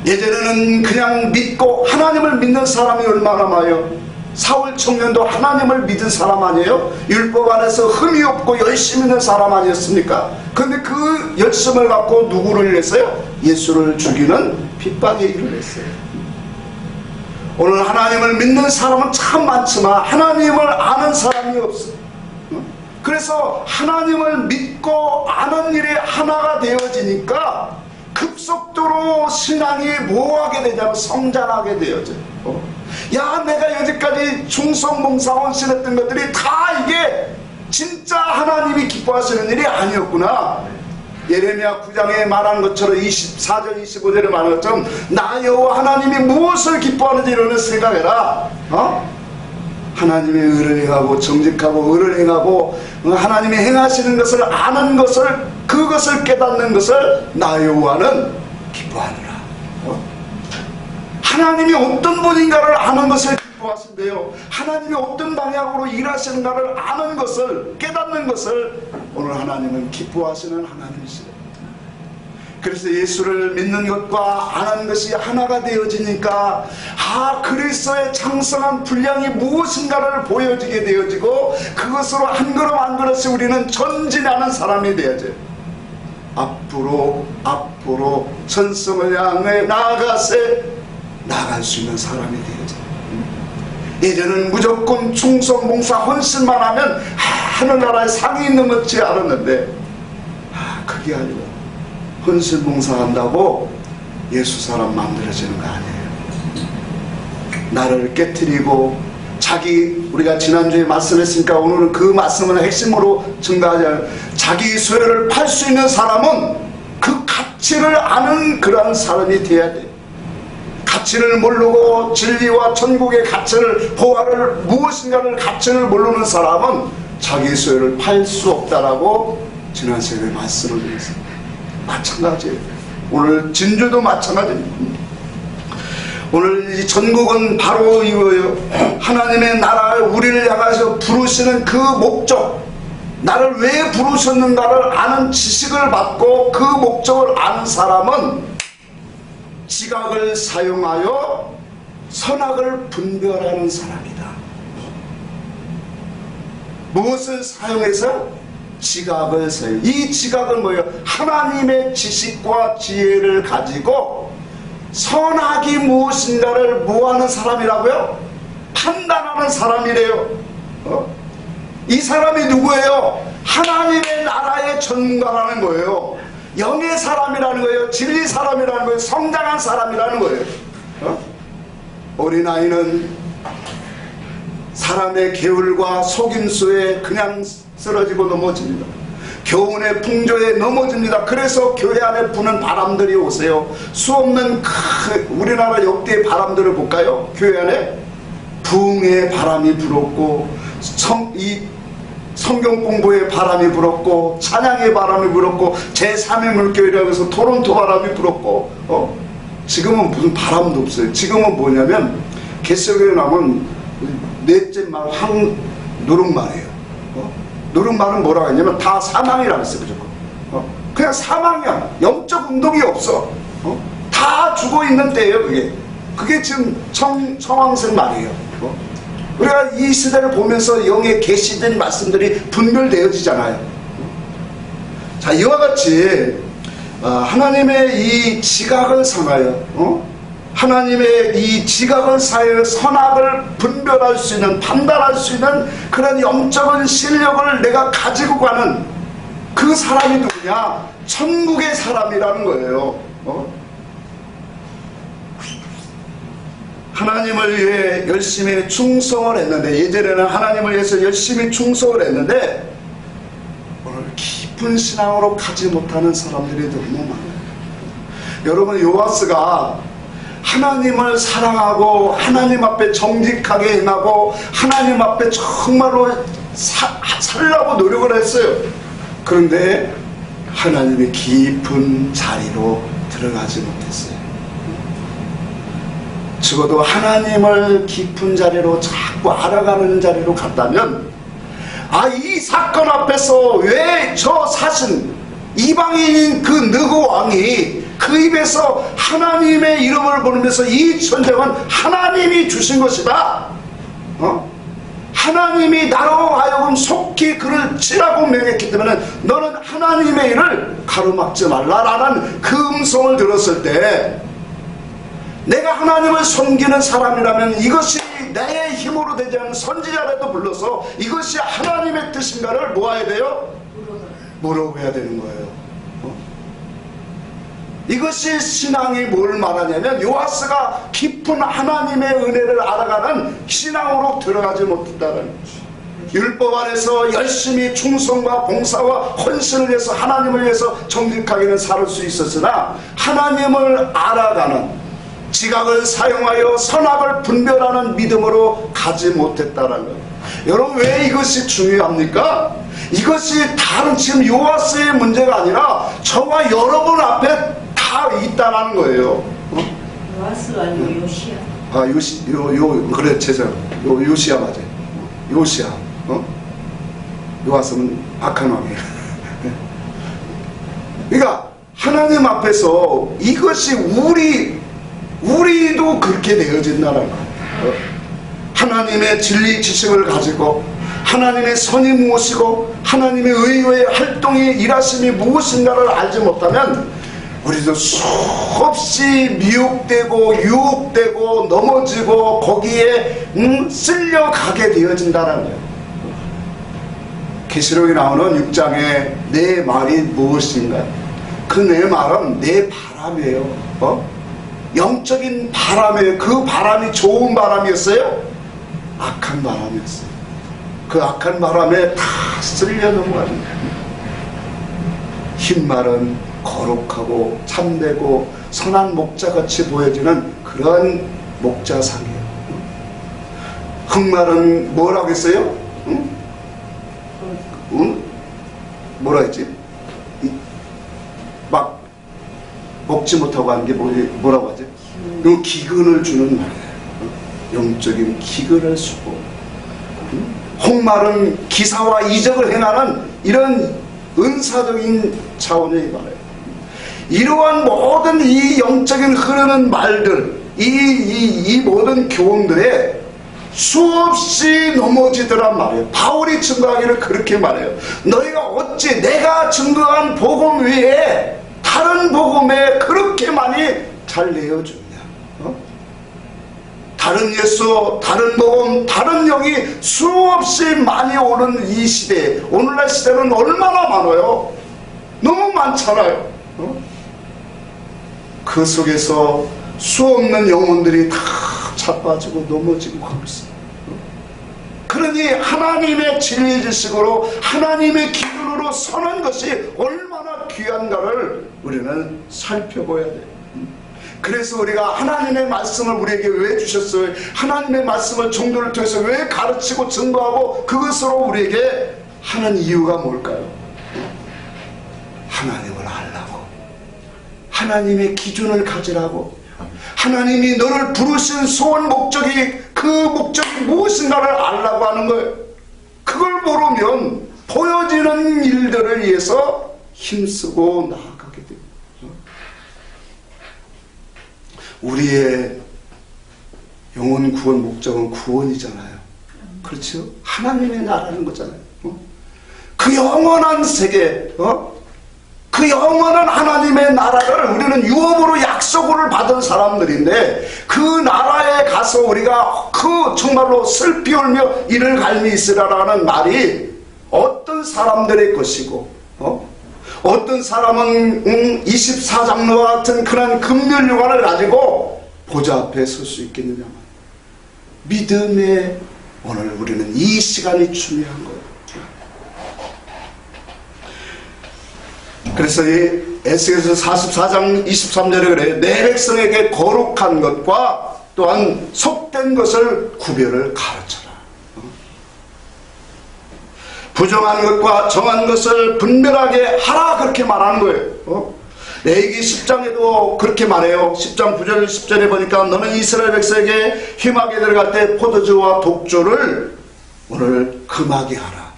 예전에는 그냥 믿고 하나님을 믿는 사람이 얼마나 많아요? 사울 청년도 하나님을 믿은 사람 아니에요? 율법 안에서 흠이 없고 열심 있는 사람 아니었습니까? 근데 그 열심을 갖고 누구를 했어요? 예수를 죽이는 핍박의 일을 했어요. 오늘 하나님을 믿는 사람은 참 많지만 하나님을 아는 사람이 없어요. 그래서 하나님을 믿고 아는 일이 하나가 되어지니까 급속도로 신앙이 뭐하게 되냐면 성장하게 되어져요. 야, 내가 여기까지 충성봉사 헌신했던 것들이 다 이게 진짜 하나님이 기뻐하시는 일이 아니었구나. 예레미야 9장에 말한 것처럼 24절 25절에 말한 것처럼 나 여호와 하나님이 무엇을 기뻐하는지 이런 생각해라. 하나님의 의를 행하고 정직하고 의를 행하고 하나님이 행하시는 것을 아는 것을, 그것을 깨닫는 것을 나 여호와는 기뻐하노라. 하나님이 어떤 분인가를 아는 것을 기뻐하신대요. 하나님이 어떤 방향으로 일하시는가를 아는 것을, 깨닫는 것을 오늘 하나님은 기뻐하시는 하나님이시래요. 그래서 예수를 믿는 것과 아는 것이 하나가 되어지니까 그리스도의 장성한 분량이 무엇인가를 보여지게 되어지고 그것으로 한 걸음 한 걸음씩 우리는 전진하는 사람이 되어져요. 앞으로 전성을 향해 나아갈 수 있는 사람이 되어져요. 예전에는 무조건 충성봉사 헌신만 하면 하늘나라에 상이 있는 것이 알았는데 그게 아니고 헌신봉사한다고 예수 사람 만들어지는 거 아니에요. 나를 깨트리고 우리가 지난주에 말씀했으니까 오늘은 그 말씀을 핵심으로 증가하자면 자기 소유를 팔 수 있는 사람은 그 가치를 아는 그러한 사람이 돼야 돼요. 가치를 모르고 진리와 천국의 가치를, 보화를, 무엇인가를 가치를 모르는 사람은 자기 소유를 팔 수 없다라고 지난 시간에 말씀을 드렸습니다. 마찬가지예요. 오늘 진주도 마찬가지입니다. 오늘 이 전국은 바로 이거예요. 하나님의 나라를 우리를 향해서 부르시는 그 목적, 나를 왜 부르셨는가를 아는 지식을 받고 그 목적을 아는 사람은 지각을 사용하여 선악을 분별하는 사람이다. 무엇을 사용해서? 지각을 사용. 이 지각은 뭐예요? 하나님의 지식과 지혜를 가지고 선악이 무엇인가를 뭐하는 사람이라고요? 판단하는 사람이래요. 이 사람이 누구예요? 하나님의 나라의 전문가라는 거예요. 영의 사람이라는 거예요. 진리 사람이라는 거예요. 성장한 사람이라는 거예요. 어린아이는 사람의 개울과 속임수에 그냥 쓰러지고 넘어집니다. 교훈의 풍조에 넘어집니다. 그래서 교회 안에 부는 바람들이 오세요. 수없는 우리나라 역대의 바람들을 볼까요? 교회 안에 부흥의 바람이 불었고 성경 공부의 바람이 불었고 찬양의 바람이 불었고 제3의 물결이라고 해서 토론토 바람이 불었고 지금은 무슨 바람도 없어요. 지금은 뭐냐면 개석에 나면 넷째 말 누룩말이에요. 누룩말은 뭐라고 하냐면 다 사망이라고 했어요. 무조건 그냥 사망이야. 영적 운동이 없어. 다 죽어있는 때예요. 그게 지금 청황생 말이에요. 우리가 이 시대를 보면서 영의 계시된 말씀들이 분별되어지잖아요. 자, 이와 같이 하나님의 이 지각을 상하여 하나님의 이 지각을 사이에 선악을 분별할 수 있는, 판단할 수 있는 그런 영적인 실력을 내가 가지고 가는 그 사람이 누구냐? 천국의 사람이라는 거예요. 하나님을 위해 열심히 충성을 했는데, 예전에는 하나님을 위해서 열심히 충성을 했는데 오늘 깊은 신앙으로 가지 못하는 사람들이 너무 많아요. 여러분, 요하스가 하나님을 사랑하고 하나님 앞에 정직하게 행하고 하나님 앞에 정말로 살라고 노력을 했어요. 그런데 하나님의 깊은 자리로 들어가지 못했어요. 적어도 하나님을 깊은 자리로 자꾸 알아가는 자리로 갔다면 이 사건 앞에서 왜 저 사신 이방인인 그 느고 왕이 그 입에서 하나님의 이름을 부르면서 이 전쟁은 하나님이 주신 것이다, 하나님이 나로 하여금 속히 그를 치라고 명했기 때문에 너는 하나님의 일을 가로막지 말라라는 그 음성을 들었을 때, 내가 하나님을 섬기는 사람이라면 이것이 내 힘으로 되지 않은 선지자라도 불러서 이것이 하나님의 뜻인가를 뭐해야 돼요? 물어봐야 되는 거예요. 이것이 신앙이 뭘 말하냐면, 요아스가 깊은 하나님의 은혜를 알아가는 신앙으로 들어가지 못했다는 거죠. 율법 안에서 열심히 충성과 봉사와 헌신을 해서 하나님을 위해서 정직하게는 살 수 있었으나, 하나님을 알아가는 지각을 사용하여 선악을 분별하는 믿음으로 가지 못했다는 거예요. 여러분, 왜 이것이 중요합니까? 이것이 다른 지금 요아스의 문제가 아니라 저와 여러분 앞에 다 있다는 거예요. 요아스가 아니고 요시야. 그래, 요시야 맞아요. 요시야. 요아스는 악한 왕이에요. 그러니까 하나님 앞에서 이것이 우리도 그렇게 되어진다는 거예요. 하나님의 진리 지식을 가지고 하나님의 선이 무엇이고 하나님의 의의 활동이 일하심이 무엇인가를 알지 못하면 우리도 수없이 미혹되고 유혹되고 넘어지고 거기에 쓸려가게 되어진다는 거예요. 계시록에 나오는 6장에 내 말이 무엇인가? 그 내 말은 내 바람이에요. 영적인 바람이에요. 그 바람이 좋은 바람이었어요? 악한 바람이었어요. 그 악한 바람에 다 쓸려 넘어가는 거예요. 흰말은 거룩하고 참되고 선한 목자같이 보여지는 그런 목자상이에요. 흑말은 뭐라고 했어요? 뭐라 했지? 막 먹지 못하고 하는 게 뭐라고 하지? 그 기근을 주는 말이에요. 영적인 기근을 주고, 홍말은 기사와 이적을 행하는 이런 은사적인 차원의 말이에요. 이러한 모든 이 영적인 흐르는 말들, 이 모든 교훈들에 수없이 넘어지더란 말이에요. 바울이 증거하기를 그렇게 말해요. 너희가 어찌 내가 증거한 복음 외에 다른 복음에 그렇게 많이 잘 내어주냐? 다른 예수, 다른 복음, 다른 영이 수없이 많이 오는 이 시대에, 오늘날 시대는 얼마나 많아요? 너무 많잖아요. 그 속에서 수없는 영혼들이 다 자빠지고 넘어지고 하고 있어요. 그러니 하나님의 진리 지식으로 하나님의 기준으로 서는 것이 얼마나 귀한가를 우리는 살펴봐야 돼요. 그래서 우리가 하나님의 말씀을 우리에게 왜 주셨어요? 하나님의 말씀을 종교를 통해서 왜 가르치고 증거하고 그것으로 우리에게 하는 이유가 뭘까요? 하나님을 알라고, 하나님의 기준을 가지라고, 하나님이 너를 부르신 소원 목적이, 그 목적이 무엇인가를 알라고 하는 거예요. 그걸 모르면 보여지는 일들을 위해서 힘쓰고 나아가게 됩니다. 우리의 영혼 구원 목적은 구원이잖아요. 그렇죠? 하나님의 나라는 거잖아요. 그 영원한 세계, 그 영원한 하나님의 나라를 우리는 유업으로 약속을 받은 사람들인데, 그 나라에 가서 우리가 그 정말로 슬피 울며 이를 갈미 있으라라는 말이 어떤 사람들의 것이고, 어떤 사람은 24장로와 같은 그런 금멸유관을 가지고 보좌 앞에 설 수 있겠느냐. 믿음의 오늘 우리는 이 시간이 중요한 거예요. 그래서 이 에스겔서 44장 23절에 그래요. 내 백성에게 거룩한 것과 또한 속된 것을 구별을 가르쳐라. 부정한 것과 정한 것을 분별하게 하라, 그렇게 말하는 거예요. 레위기 10장에도 그렇게 말해요. 10장 9절 10절에 보니까 너는 이스라엘 백성에게 휘막에 들어갈 때 포도주와 독주를 오늘 금하게 하라.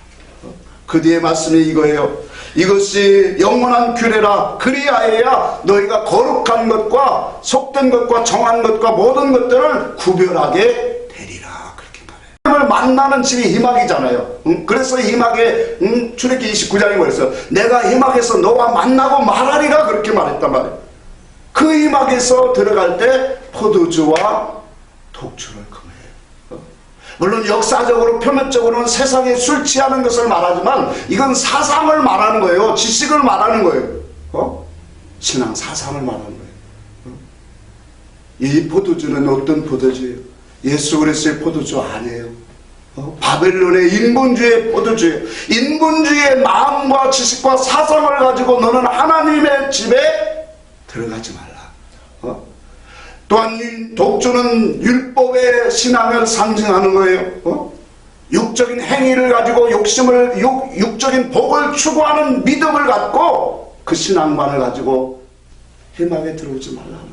그 뒤에 말씀이 이거예요. 이것이 영원한 규례라. 그리하여야 너희가 거룩한 것과 속된 것과 정한 것과 모든 것들을 구별하게 되리라. 그렇게 말해요. 하나님을 만나는 집이 희막이잖아요. 그래서 희막에 출애굽기 29장에 뭐랬어요? 내가 희막에서 너와 만나고 말하리라 그렇게 말했단 말이에요. 그 희막에서 들어갈 때 포도주와 독주를 금해요. 물론 역사적으로 표면적으로는 세상에 술 취하는 것을 말하지만 이건 사상을 말하는 거예요. 지식을 말하는 거예요. 신앙 사상을 말하는 거예요. 이 포도주는 어떤 포도주예요? 예수 그리스도의 포도주 아니에요. 바벨론의 인본주의 포도주예요. 인본주의의 마음과 지식과 사상을 가지고 너는 하나님의 집에 들어가지 말라. 또한 독주는 율법의 신앙을 상징하는 거예요. 육적인 행위를 가지고 육적인 복을 추구하는 믿음을 갖고 그 신앙만을 가지고 희망에 들어오지 말라는 거예요.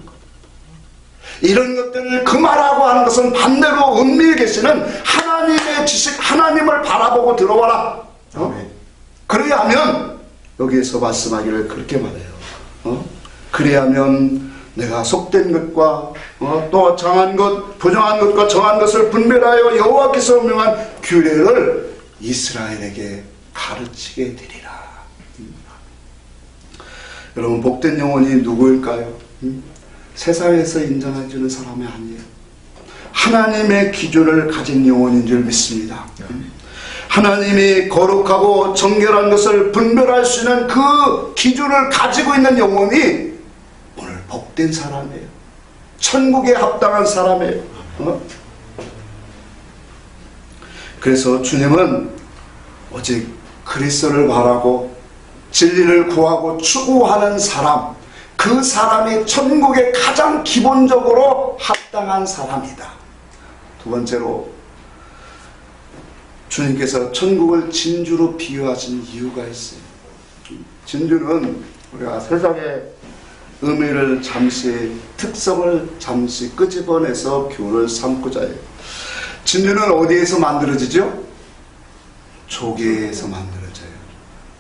이런 것들을 금하라고 하는 것은 반대로 은밀히 계시는 하나님의 지식, 하나님을 바라보고 들어와라. 그래야 하면 여기에서 말씀하기를 그렇게 말해요. 그래야 하면 내가 속된 것과 또 정한 것, 부정한 것과 정한 것을 분별하여 여호와께서 명한 규례를 이스라엘에게 가르치게 되리라. 여러분, 복된 영혼이 누구일까요? 세상에서 인정해주는 사람이 아니에요. 하나님의 기준을 가진 영혼인 줄 믿습니다. 하나님이 거룩하고 정결한 것을 분별할 수 있는 그 기준을 가지고 있는 영혼이 오늘 복된 사람이에요. 천국에 합당한 사람이에요. 그래서 주님은 오직 그리스도를 바라고 진리를 구하고 추구하는 사람, 그 사람이 천국에 가장 기본적으로 합당한 사람이다. 두 번째로 주님께서 천국을 진주로 비유하신 이유가 있어요. 진주는 우리가 세상의 의미를 잠시, 특성을 잠시 끄집어내서 교훈을 삼고자 해요. 진주는 어디에서 만들어지죠? 조개에서 만들어져요.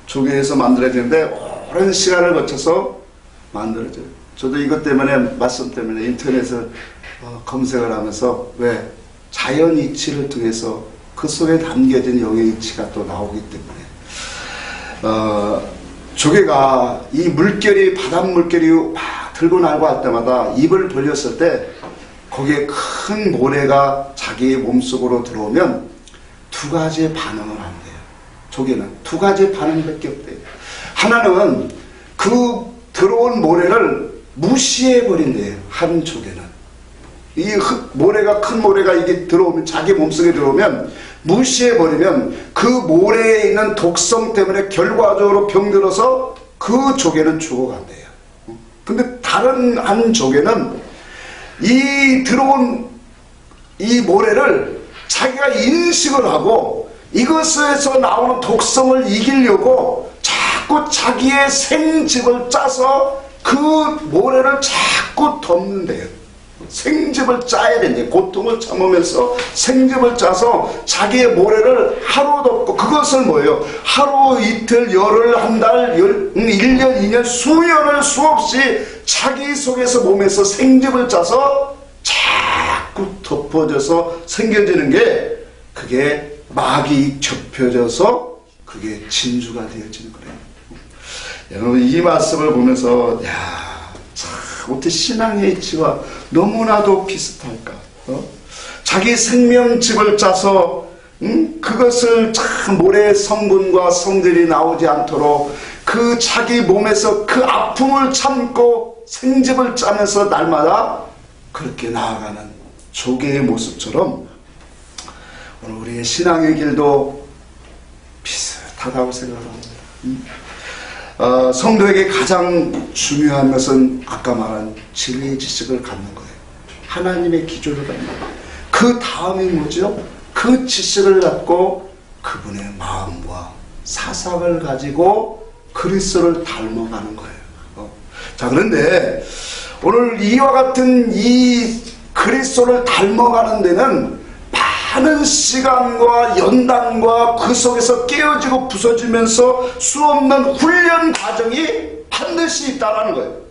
조개에서 만들어지는데 오랜 시간을 거쳐서 만들어져요. 저도 이것 때문에, 말씀 때문에 인터넷에 검색을 하면서 왜 자연 이치를 통해서 그 속에 담겨진 영의 이치가 또 나오기 때문에 조개가 이 물결이, 바닷물결이 막 들고 날고 할 때마다 입을 벌렸을 때 거기에 큰 모래가 자기의 몸속으로 들어오면 두 가지의 반응을 한대요. 조개는 두 가지의 반응밖에 없대요. 하나는 그 들어온 모래를 무시해버린대요. 한 조개는. 이 모래가, 큰 모래가 이게 들어오면, 자기 몸속에 들어오면 무시해버리면 그 모래에 있는 독성 때문에 결과적으로 병들어서 그 조개는 죽어간대요. 근데 다른 한 조개는 이 들어온 이 모래를 자기가 인식을 하고 이것에서 나오는 독성을 이기려고 자꾸 자기의 생집을 짜서 그 모래를 자꾸 덮는데요. 생집을 짜야 되는데 고통을 참으면서 생집을 짜서 자기의 모래를 하루 덮고, 그것을 뭐예요? 하루, 이틀, 열흘, 한 달, 1년, 2년, 수년을 수없이 자기 속에서 몸에서 생집을 짜서 자꾸 덮어져서 생겨지는 게, 그게 막이 접혀져서 그게 진주가 되어지는 거예요. 여러분, 이 말씀을 보면서 참 어떻게 신앙의 이치와 너무나도 비슷할까? 자기 생명집을 짜서 그것을 참 모래의 성분과 성질이 나오지 않도록 그 자기 몸에서 그 아픔을 참고 생집을 짜면서 날마다 그렇게 나아가는 조개의 모습처럼 오늘 우리의 신앙의 길도 비슷하다고 생각합니다. 성도에게 가장 중요한 것은 아까 말한 진리의 지식을 갖는 거예요. 하나님의 기준을 갖는 거예요. 그 다음이 뭐죠? 그 지식을 갖고 그분의 마음과 사상을 가지고 그리스도를 닮아가는 거예요. 자, 그런데 오늘 이와 같은 이 그리스도를 닮아가는 데는 많은 시간과 연단과 그 속에서 깨어지고 부서지면서 수없는 훈련 과정이 반드시 있다는 거예요.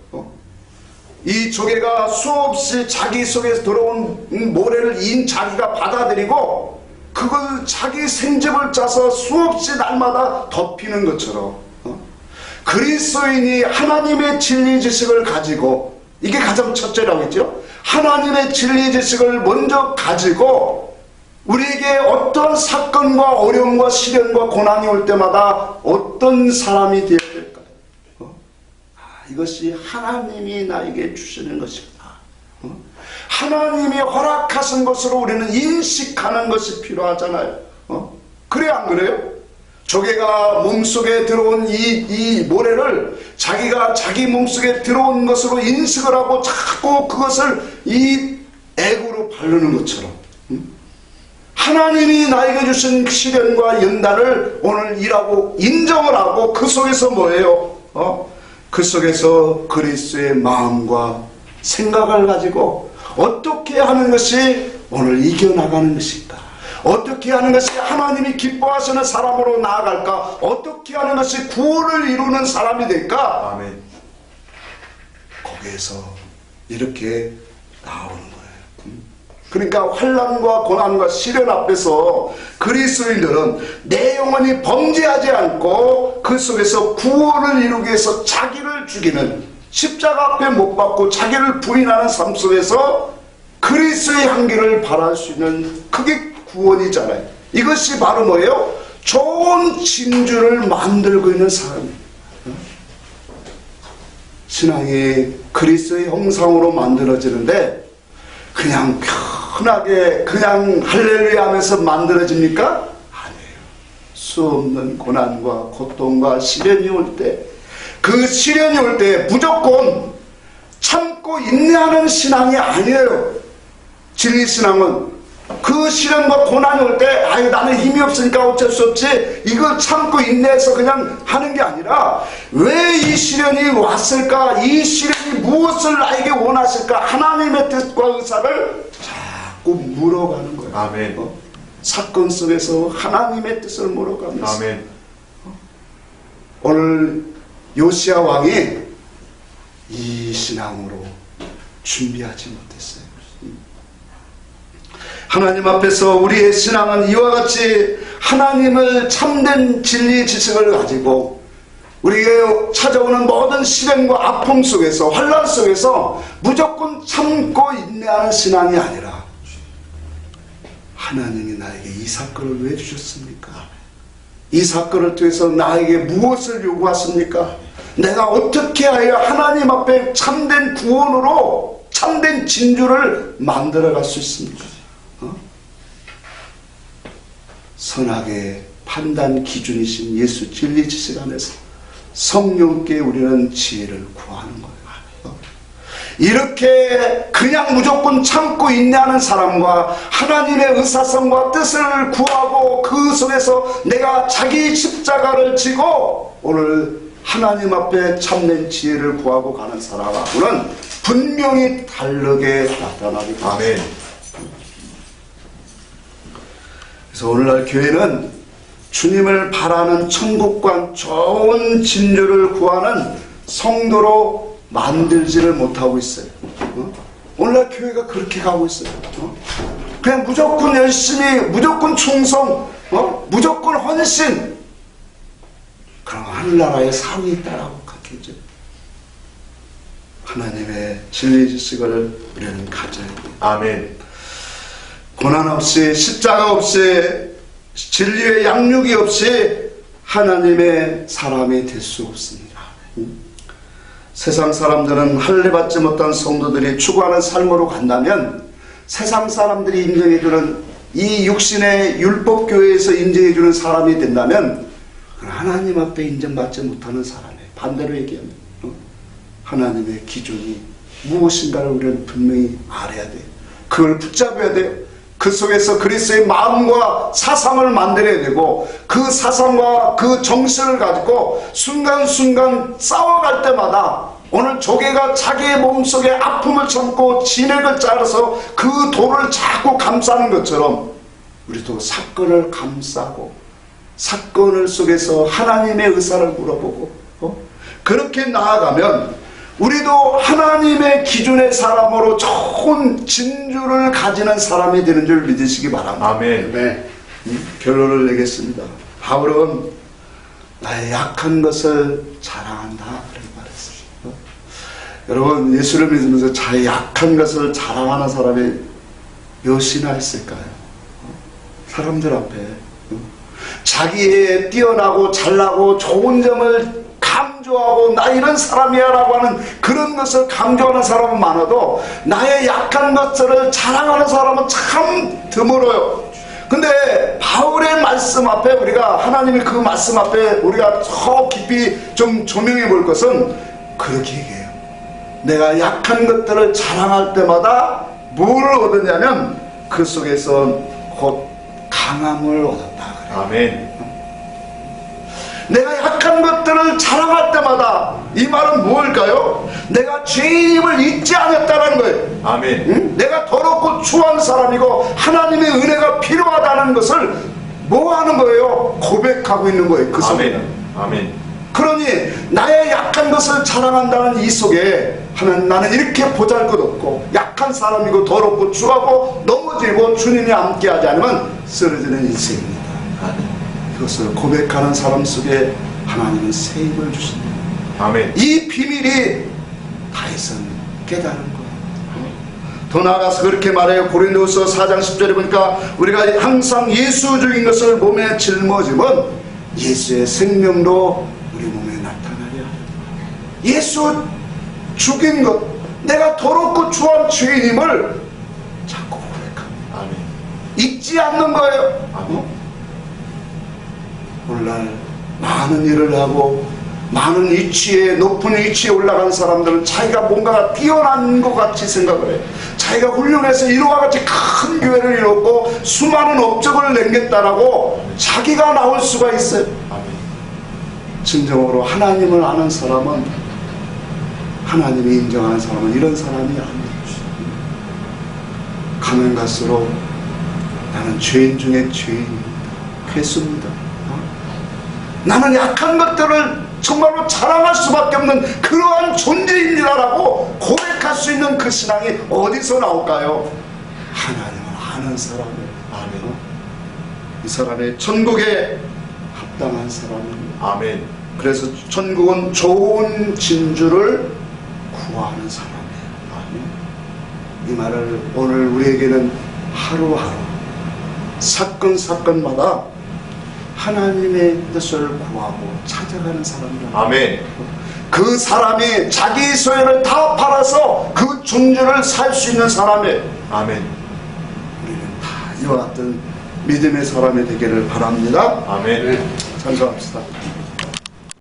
이 조개가 수없이 자기 속에서 들어온 모래를 자기가 받아들이고 그걸 자기 생집을 짜서 수없이 날마다 덮이는 것처럼 그리스도인이 하나님의 진리 지식을 가지고, 이게 가장 첫째라고 했죠. 하나님의 진리 지식을 먼저 가지고 우리에게 어떤 사건과 어려움과 시련과 고난이 올 때마다 어떤 사람이 되어야 될까요? 이것이 하나님이 나에게 주시는 것입니다. 하나님이 허락하신 것으로 우리는 인식하는 것이 필요하잖아요. 그래야 안 그래요? 조개가 몸속에 들어온 이 모래를 자기가 자기 몸속에 들어온 것으로 인식을 하고 자꾸 그것을 이 액으로 바르는 것처럼 하나님이 나에게 주신 시련과 연단을 오늘 일하고 인정을 하고 그 속에서 뭐예요? 그 속에서 그리스도의 마음과 생각을 가지고 어떻게 하는 것이 오늘 이겨나가는 것일까? 어떻게 하는 것이 하나님이 기뻐하시는 사람으로 나아갈까? 어떻게 하는 것이 구원을 이루는 사람이 될까? 아멘. 거기에서 이렇게 나오는 거예요. 그러니까 환난과 고난과 시련 앞에서 그리스도인들은 내 영혼이 범죄하지 않고 그 속에서 구원을 이루기 위해서 자기를 죽이는, 십자가 앞에 못 박고 자기를 부인하는 삶 속에서 그리스도의 향기를 발할 수 있는, 그게 구원이잖아요. 이것이 바로 뭐예요? 좋은 진주를 만들고 있는 사람이에요. 신앙이 그리스도의 형상으로 만들어지는데 그냥 편하게 그냥 할렐루야 하면서 만들어집니까? 아니에요. 수없는 고난과 고통과 시련이 올 때, 그 시련이 올 때 무조건 참고 인내하는 신앙이 아니에요. 진리 신앙은 그 시련과 고난이 올 때 아유 나는 힘이 없으니까 어쩔 수 없지, 이걸 참고 인내해서 그냥 하는 게 아니라 왜 이 시련이 왔을까, 이 시련이 무엇을 나에게 원하실까, 하나님의 뜻과 의사를 자꾸 물어가는 거예요. 아멘. 사건 속에서 하나님의 뜻을 물어가면서. 아멘. 오늘 요시야 왕이 이 신앙으로 준비하지 못했어요. 하나님 앞에서 우리의 신앙은 이와 같이 하나님을 참된 진리 지식을 가지고 우리에게 찾아오는 모든 시련과 아픔 속에서, 환난 속에서 무조건 참고 인내하는 신앙이 아니라 하나님이 나에게 이 사건을 왜 주셨습니까? 이 사건을 통해서 나에게 무엇을 요구하십니까? 내가 어떻게 하여 하나님 앞에 참된 구원으로 참된 진주를 만들어갈 수 있습니까? 선악의 판단 기준이신 예수 진리 지식 안에서 성령께 우리는 지혜를 구하는 거예요. 이렇게 그냥 무조건 참고 인내하는 사람과 하나님의 의사성과 뜻을 구하고 그 속에서 내가 자기 십자가를 지고 오늘 하나님 앞에 참된 지혜를 구하고 가는 사람하고는 분명히 다르게 나타나게 됩니다. 아멘. 그래서 오늘날 교회는 주님을 바라는 천국과 좋은 진주를 구하는 성도로 만들지를 못하고 있어요. 오늘날 교회가 그렇게 가고 있어요. 그냥 무조건 열심히, 무조건 충성, 무조건 헌신. 그럼 하늘나라에 상이 있다라고 가르쳐줘요. 하나님의 진리 지식을 우리는 가져야 돼요. 아멘. 고난 없이, 십자가 없이, 진리의 양육이 없이 하나님의 사람이 될 수 없습니다. 세상 사람들은 할례받지 못한 성도들이 추구하는 삶으로 간다면 세상 사람들이 인정해주는 이 육신의 율법교회에서 인정해주는 사람이 된다면 하나님 앞에 인정받지 못하는 사람이에요. 반대로 얘기하면 하나님의 기준이 무엇인가를 우리는 분명히 알아야 돼요. 그걸 붙잡아야 돼요. 그 속에서 그리스도의 마음과 사상을 만들어야 되고 그 사상과 그 정신을 가지고 순간순간 싸워갈 때마다 오늘 조개가 자기의 몸속에 아픔을 참고 진액을 짜서 그 돌을 자꾸 감싸는 것처럼 우리도 사건을 감싸고 사건을 속에서 하나님의 의사를 물어보고 그렇게 나아가면 우리도 하나님의 기준의 사람으로 좋은 진주를 가지는 사람이 되는 줄 믿으시기 바랍니다. 아멘. 네. 결론을 내겠습니다. 바울은 나의 약한 것을 자랑한다 그렇게 말했어요. 여러분, 예수를 믿으면서 자의 약한 것을 자랑하는 사람이 몇이나 있을까요? 사람들 앞에 자기의 뛰어나고 잘나고 좋은 점을 강조하고 나 이런 사람이야 라고 하는 그런 것을 강조하는 사람은 많아도 나의 약한 것들을 자랑하는 사람은 참 드물어요. 근데 바울의 말씀 앞에 우리가 하나님의 그 말씀 앞에 우리가 더 깊이 좀 조명해 볼 것은 그렇게 얘기해요. 내가 약한 것들을 자랑할 때마다 뭘 얻었냐면 그 속에서 곧 강함을 얻었다 그래요. 아멘. 내가 약한 것들을 자랑할 때마다 이 말은 무엇일까요? 내가 죄인임을 잊지 않았다는 거예요. 아멘. 응? 내가 더럽고 추한 사람이고 하나님의 은혜가 필요하다는 것을 뭐 하는 거예요? 고백하고 있는 거예요. 그 속에. 아멘. 아멘. 그러니 나의 약한 것을 자랑한다는 이 속에 나는 이렇게 보잘것없고 약한 사람이고 더럽고 추하고 넘어지고 주님이 함께하지 않으면 쓰러지는 인생입니다. 아멘. 이것을 고백하는 사람 속에 하나님은 새 힘을 주신다. 아멘. 이 비밀이 다윗은 깨달은 거예요. 더 나아가서 그렇게 말해요. 고린도후서 4장 10절에 보니까 우리가 항상 예수 죽인 것을 몸에 짊어지면 예수의 생명도 우리 몸에 나타나려. 예수 죽인 것, 내가 더럽고 추한 죄인임을 자꾸 고백합니다. 아멘. 잊지 않는 거예요. 아멘. 오늘날 많은 일을 하고 많은 위치에, 높은 위치에 올라간 사람들은 자기가 뭔가가 뛰어난 것 같이 생각을 해요. 자기가 훌륭해서 이와 같이 큰 교회를 이뤘고 수많은 업적을 남겼다라고 자기가 나올 수가 있어요. 아멘. 진정으로 하나님을 아는 사람은, 하나님이 인정하는 사람은 이런 사람이 아닙니다. 가면 갈수록 나는 죄인 중에 죄인입니다. 괴수입니다. 나는 약한 것들을 정말로 자랑할 수밖에 없는 그러한 존재입니다라고 고백할 수 있는 그 신앙이 어디서 나올까요? 하나님을 아는 사람을. 아멘. 이 사람의 천국에 합당한 사람입니다. 아멘. 그래서 천국은 좋은 진주를 구하는 사람이에요. 이 말을 오늘 우리에게는 하루하루 사건마다 하나님의 뜻을 구하고 찾아가는 사람이라. 아멘. 그 사람이 자기 소유를 다 팔아서 그 존재를 살 수 있는 사람이에요. 아멘. 우리는 다 이와 같은 믿음의 사람이 되기를 바랍니다. 아멘. 찬송합시다.